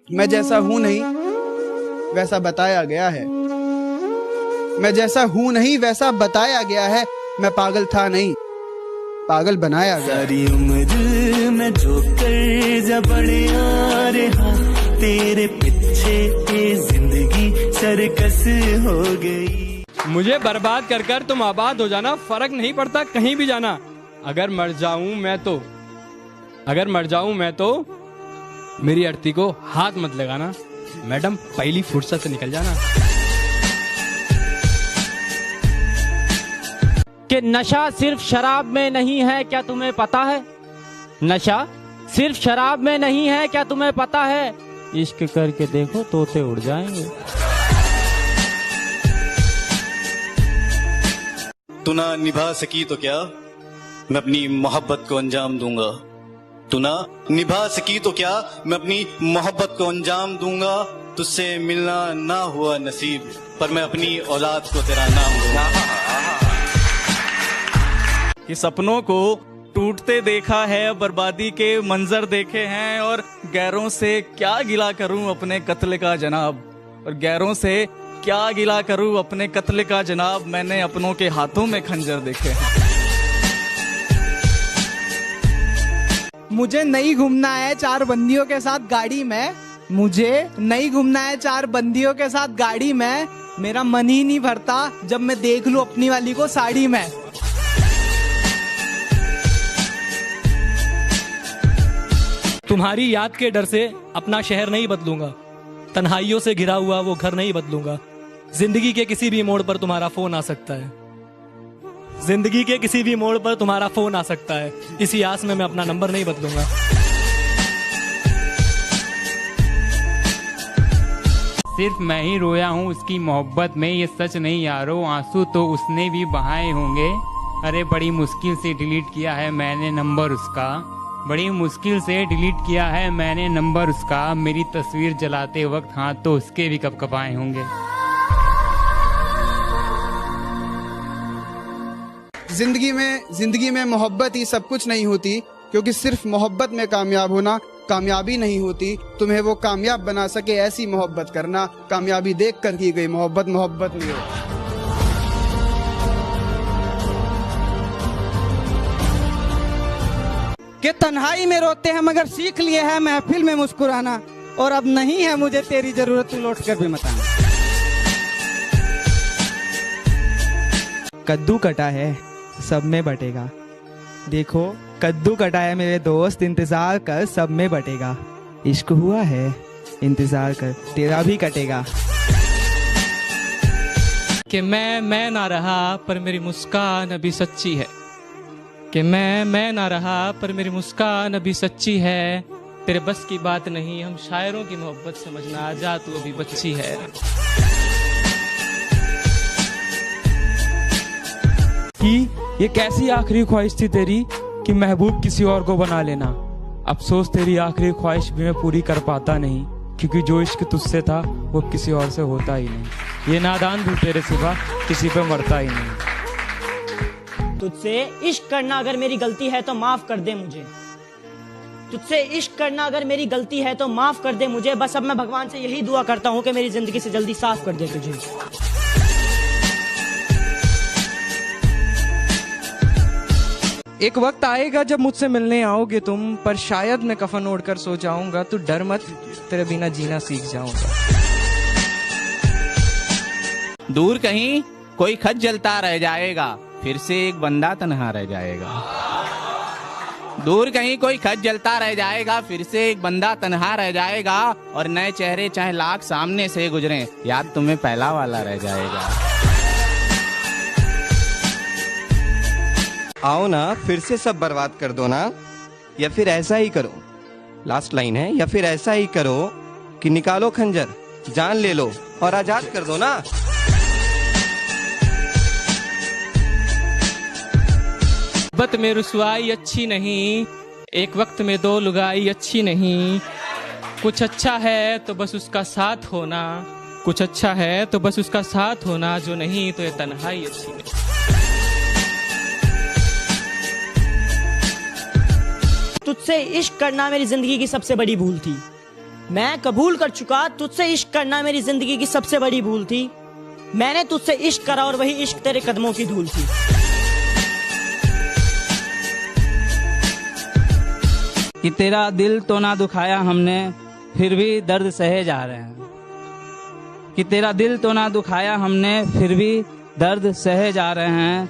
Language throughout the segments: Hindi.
मैं जैसा हूं नहीं वैसा बताया गया है। मैं जैसा हूं नहीं वैसा बताया गया है। मैं पागल था नहीं, पागल बनाया गया। सारी उम्र में जो कर्जा बड़े आ रहा, तेरे पीछे ये जिंदगी सर्कस हो गई। मुझे बर्बाद कर कर तुम आबाद हो जाना, फर्क नहीं पड़ता कहीं भी जाना। अगर मर जाऊं मैं तो मेरी अर्थी को हाथ मत लगाना। मैडम पहली फुर्सत से निकल जाना। कि नशा सिर्फ शराब में नहीं है, क्या तुम्हें पता है? नशा सिर्फ शराब में नहीं है, क्या तुम्हें पता है? इश्क करके देखो तोते उड़ जाएंगे। तू ना निभा सकी तो क्या, मैं अपनी मोहब्बत को अंजाम दूंगा। तू ना निभा सकी तो क्या, मैं अपनी मोहब्बत को अंजाम दूंगा। तुझसे मिलना ना हुआ नसीब, पर मैं अपनी औलाद को तेरा नाम दूंगा। कि सपनों को टूटते देखा है, बर्बादी के मंजर देखे हैं, और गैरों से क्या गिला करूं अपने कत्ल का जनाब, और गैरों से क्या गिला करूं अपने कत्ल का जनाब। मैंने अपनों के हाथों में खंजर देखे हैं। मुझे नहीं घूमना है चार बंदियों के साथ गाड़ी में, मुझे नहीं घूमना है चार बंदियों के साथ गाड़ी में। मेरा मन ही नहीं भरता जब मैं देख लूं अपनी वाली को साड़ी में। तुम्हारी याद के डर से अपना शहर नहीं बदलूंगा, तन्हाइयों से घिरा हुआ वो घर नहीं बदलूंगा। जिंदगी के किसी भी मोड़ पर तुम्हारा फोन आ सकता है, जिंदगी के किसी भी मोड़ पर तुम्हारा फोन आ सकता है। इसी आस में मैं अपना नंबर नहीं बदलूंगा। सिर्फ मैं ही रोया हूँ उसकी मोहब्बत में, ये सच नहीं यारो, आंसू तो उसने भी बहाए होंगे। अरे बड़ी मुश्किल से डिलीट किया है मैंने नंबर उसका, बड़ी मुश्किल से डिलीट किया है मैंने नंबर उसका। मेरी तस्वीर जलाते वक्त हाथ तो उसके भी कपकपाए होंगे। जिंदगी में मोहब्बत ही सब कुछ नहीं होती, क्योंकि सिर्फ मोहब्बत में कामयाब होना कामयाबी नहीं होती। तुम्हें वो कामयाब बना सके ऐसी मोहब्बत करना। कामयाबी देख कर की गई मोहब्बत मोहब्बत नहीं होती। कि तन्हाई में रोते हैं मगर सीख लिए हैं महफिल में मुस्कुराना, और अब नहीं है मुझे तेरी जरूरत, तू लौट कर भी मत आना। कद्दू कटा है सब में बटेगा, देखो कद्दू कटा है मेरे दोस्त, इंतजार कर सब में बटेगा। इश्क हुआ है इंतजार कर तेरा भी कटेगा। कि मैं ना रहा पर मेरी मुस्कान अभी सच्ची है, कि मैं ना रहा पर मेरी मुस्कान अभी सच्ची है। तेरे बस की बात नहीं, हम शायरों की मोहब्बत समझना, आजा तू अभी बच्ची है। कि ये कैसी आखिरी ख्वाहिश थी तेरी कि महबूब किसी और को बना लेना। अफसोस तेरी आखिरी ख्वाहिश भी मैं पूरी कर पाता नहीं, क्योंकि जो इश्क तुझसे था वो किसी और से होता ही नहीं। ये नादान भी तेरे सिवा किसी पे मरता ही नहीं। तुझसे इश्क करना अगर मेरी गलती है तो माफ कर दे मुझे, तुझसे इश्क करना अगर मेरी गलती है तो माफ कर दे मुझे। बस अब मैं भगवान से यही दुआ करता हूँ कि मेरी जिंदगी से जल्दी साफ कर दे तुझे। एक वक्त आएगा जब मुझसे मिलने आओगे तुम, पर शायद मैं कफन ओढ़कर सो जाऊंगा। तू डर मत, तेरे बिना जीना सीख जाऊंगा। दूर कहीं कोई खत जलता रह जाएगा, फिर से एक बंदा तन्हा रह जाएगा। दूर कहीं कोई खत जलता रह जाएगा, फिर से एक बंदा तन्हा रह जाएगा। और नए चेहरे चाहे लाख सामने से गुजरे, याद तुम्हें पहला वाला रह जाएगा। आओ ना फिर से सब बर्बाद कर दो ना, या फिर ऐसा ही करो, लास्ट लाइन है, या फिर ऐसा ही करो कि निकालो खंजर, जान ले लो और आजाद कर दो ना। बत में रुसवाई अच्छी नहीं, एक वक्त में दो लुगाई अच्छी नहीं। कुछ अच्छा है तो बस उसका साथ होना, कुछ अच्छा है तो बस उसका साथ होना, जो नहीं तो ये तन्हाई अच्छी नहीं। तुझसे इश्क करना मेरी जिंदगी की सबसे बड़ी भूल थी, मैं कबूल कर चुका, तुझसे इश्क करना मेरी जिंदगी की सबसे बड़ी भूल थी। मैंने तुझसे इश्क करा और वही इश्क तेरे कदमों की धूल थी। कि तेरा दिल तो ना दुखाया हमने, फिर भी दर्द सहे जा रहे हैं। कि तेरा दिल तो ना दुखाया हमने, फिर भी दर्द सहे जा रहे हैं।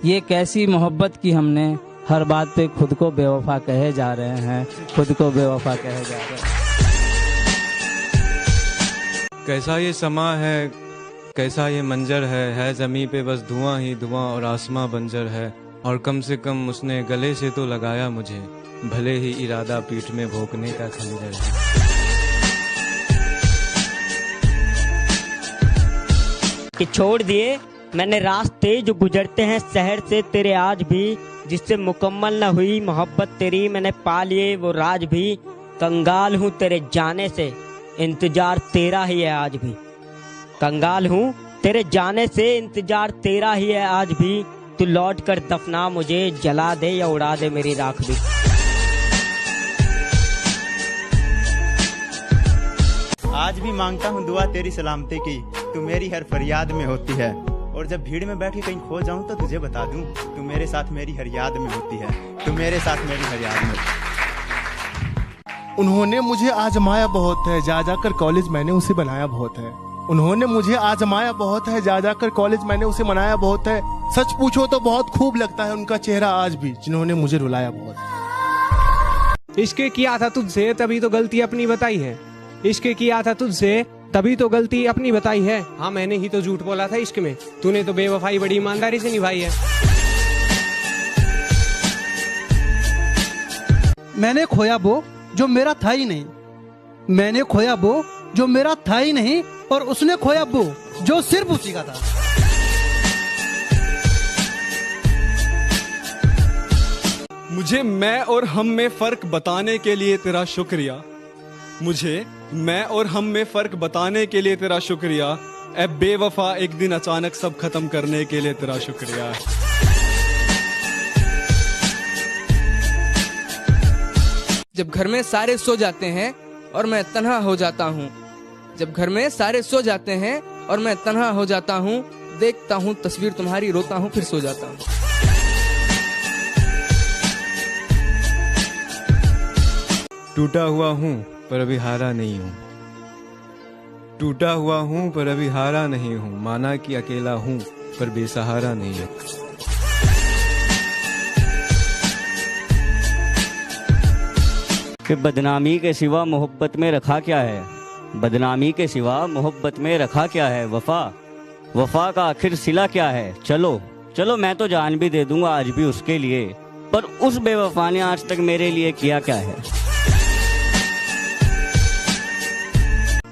ये कैसी मोहब्बत की हमने, हर बात पे खुद को बेवफा कहे जा रहे हैं, खुद को बेवफा कहे जा रहे हैं। कैसा ये समा है, कैसा ये मंजर है ज़मीं पे बस धुआं ही धुआं और आसमां बंजर है। और कम से कम उसने गले से तो लगाया मुझे, भले ही इरादा पीठ में भोंकने का खंजर है। कि छोड़ दिए मैंने रास्ते जो गुजरते हैं शहर से तेरे आज भी, जिससे मुकम्मल न हुई मोहब्बत तेरी, मैंने पा लिए वो राज भी। कंगाल हूँ तेरे जाने से, इंतजार तेरा ही है आज भी। कंगाल हूँ तेरे जाने से, इंतजार तेरा ही है आज भी। तू लौट कर दफना मुझे, जला दे या उड़ा दे मेरी राख भी। आज भी मांगता हूँ दुआ तेरी सलामती की, तू मेरी हर फरियाद में होती है। और जब भीड़ में बैठ के कहीं खो जाऊं तो तुझे बता दूं, तू मेरे साथ मेरी हर याद में होती है, तू मेरे साथ मेरी हर याद में। उन्होंने मुझे आजमाया बहुत है, जा जाकर कॉलेज मैंने उसे बनाया बहुत है। उन्होंने मुझे आजमाया बहुत है, जा जाकर कॉलेज मैंने उसे मनाया बहुत है। सच पूछो तो बहुत खूब लगता है उनका चेहरा आज भी, जिन्होंने मुझे रुलाया बहुत। इश्क किया था तुझसे तभी तो गलती अपनी बताई है, इश्क किया था तुझसे तभी तो गलती अपनी बताई है। हाँ मैंने ही तो झूठ बोला था इश्क में, तूने तो बेवफाई बड़ी ईमानदारी से निभाई है। मैंने खोया वो जो मेरा था ही नहीं, मैंने खोया वो जो मेरा था ही नहीं, और उसने खोया वो जो सिर्फ उसी का था। मुझे मैं और हम में फर्क बताने के लिए तेरा शुक्रिया, मुझे मैं और हम में फर्क बताने के लिए तेरा शुक्रिया। ए बेवफा एक दिन अचानक सब खत्म करने के लिए तेरा शुक्रिया। जब घर में सारे सो जाते हैं और मैं तन्हा हो जाता हूँ, जब घर में सारे सो जाते हैं और मैं तन्हा हो जाता हूँ, देखता हूँ तस्वीर तुम्हारी, रोता हूँ फिर सो जाता हूँ। टूटा हुआ हूँ पर अभी हारा नहीं हूँ, टूटा हुआ हूँ पर अभी हारा नहीं हूँ। माना कि अकेला हूँ पर बेसहारा नहीं हूँ। कि बदनामी के सिवा मोहब्बत में रखा क्या है, बदनामी के सिवा मोहब्बत में रखा क्या है। वफा वफा का आखिर सिला क्या है। चलो चलो मैं तो जान भी दे दूंगा आज भी उसके लिए, पर उस बेवफा ने आज तक मेरे लिए किया क्या है।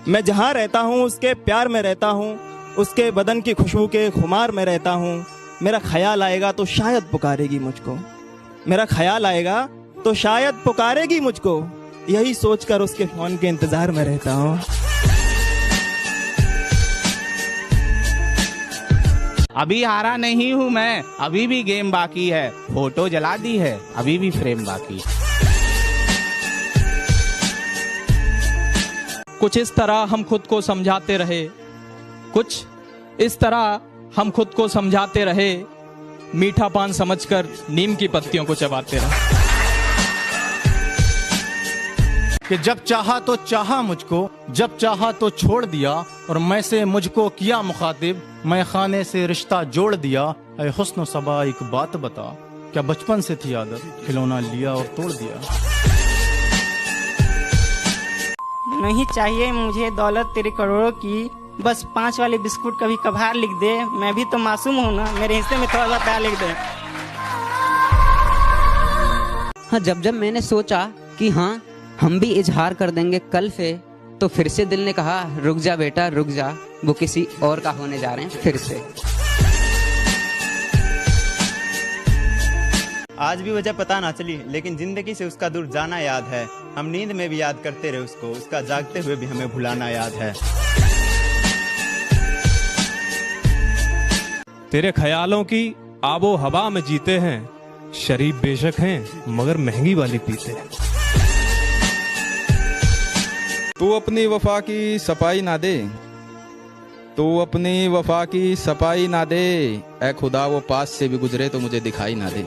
मैं जहाँ रहता हूँ उसके प्यार में रहता हूँ, उसके बदन की खुशबू के खुमार में रहता हूँ। मेरा ख्याल आएगा तो शायद पुकारेगी मुझको, मेरा ख्याल आएगा तो शायद पुकारेगी मुझको, यही सोचकर उसके फोन के इंतजार में रहता हूँ। अभी हारा नहीं हूँ मैं, अभी भी गेम बाकी है। फोटो जला दी है, अभी भी फ्रेम बाकी। कुछ इस तरह हम खुद को समझाते रहे, कुछ इस तरह हम खुद को समझाते रहे, मीठा पान समझकर नीम की पत्तियों को चबाते रहे। कि जब चाहा तो चाहा मुझको, जब चाहा तो छोड़ दिया, और मैं से मुझको किया मुखातिब, मैं खाने से रिश्ता जोड़ दिया। ऐ हुस्न सबा एक बात बता, क्या बचपन से थी आदत, खिलौना लिया और तोड़ दिया। नहीं चाहिए मुझे दौलत तेरे करोड़ों की, बस 5 वाले बिस्कुट कभी कभार लिख दे। मैं भी तो मासूम हूँ ना, मेरे हिस्से में थोड़ा सा लिख दे। हाँ जब जब मैंने सोचा कि हाँ हम भी इजहार कर देंगे कल से, तो फिर से दिल ने कहा रुक जा बेटा रुक जा, वो किसी और का होने जा रहे हैं फिर से। आज भी वजह पता ना चली, लेकिन जिंदगी से उसका दूर जाना याद है। हम नींद में भी याद करते रहे उसको, उसका जागते हुए भी हमें भुलाना याद है। तेरे ख्यालों की आबो हवा में जीते हैं, शरीफ बेशक हैं मगर महंगी वाली पीते हैं। तू अपनी वफा की सफाई ना दे, तू अपनी वफा की सफाई ना दे, ऐ खुदा वो पास से भी गुजरे तो मुझे दिखाई ना दे।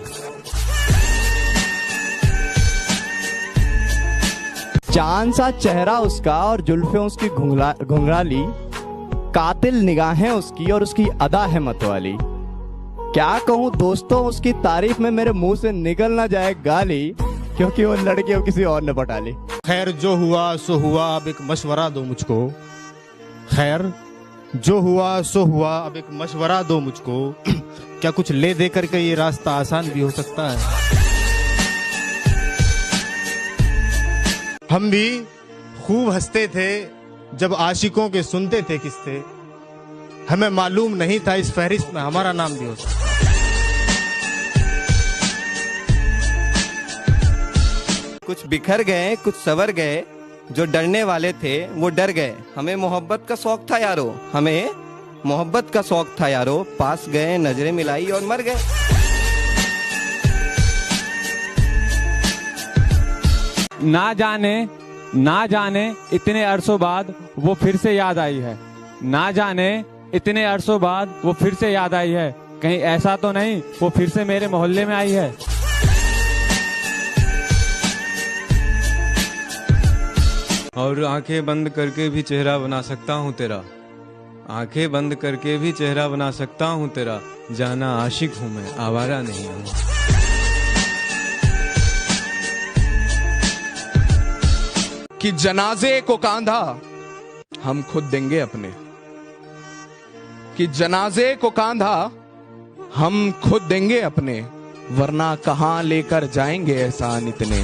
चांद सा चेहरा उसका और जुल्फे उसकी घुंघराली, कातिल निगाहें उसकी और उसकी अदा है मतवाली। क्या कहूँ दोस्तों उसकी तारीफ में मेरे मुंह से निकल ना जाए गाली, क्योंकि वो लड़की अब किसी और ने पटा ली। खैर जो हुआ सो हुआ, अब एक मशवरा दो मुझको। खैर जो हुआ सो हुआ, अब एक मशवरा दो मुझको। क्या कुछ ले दे करके ये रास्ता आसान भी हो सकता है? हम भी खूब हंसते थे जब आशिकों के सुनते थे किस्से, हमें मालूम नहीं था इस फहरिस्त में हमारा नाम भी हो सकता। कुछ बिखर गए कुछ सवर गए, जो डरने वाले थे वो डर गए। हमें मोहब्बत का शौक था यारो, हमें मोहब्बत का शौक था यारो, पास गए नजरें मिलाई और मर गए। ना जाने इतने अरसों बाद वो फिर से याद आई है, ना जाने इतने अरसों बाद वो फिर से याद आई है, कहीं ऐसा तो नहीं वो फिर से मेरे मोहल्ले में आई है। और आंखें बंद करके भी चेहरा बना सकता हूँ तेरा, आंखें बंद करके भी चेहरा बना सकता हूँ तेरा, जाना आशिक हूँ मैं आवारा नहीं हूँ। कि जनाजे को कांधा हम खुद देंगे अपने, कि जनाजे को कांधा हम खुद देंगे अपने, वरना कहां लेकर जाएंगे एहसान इतने।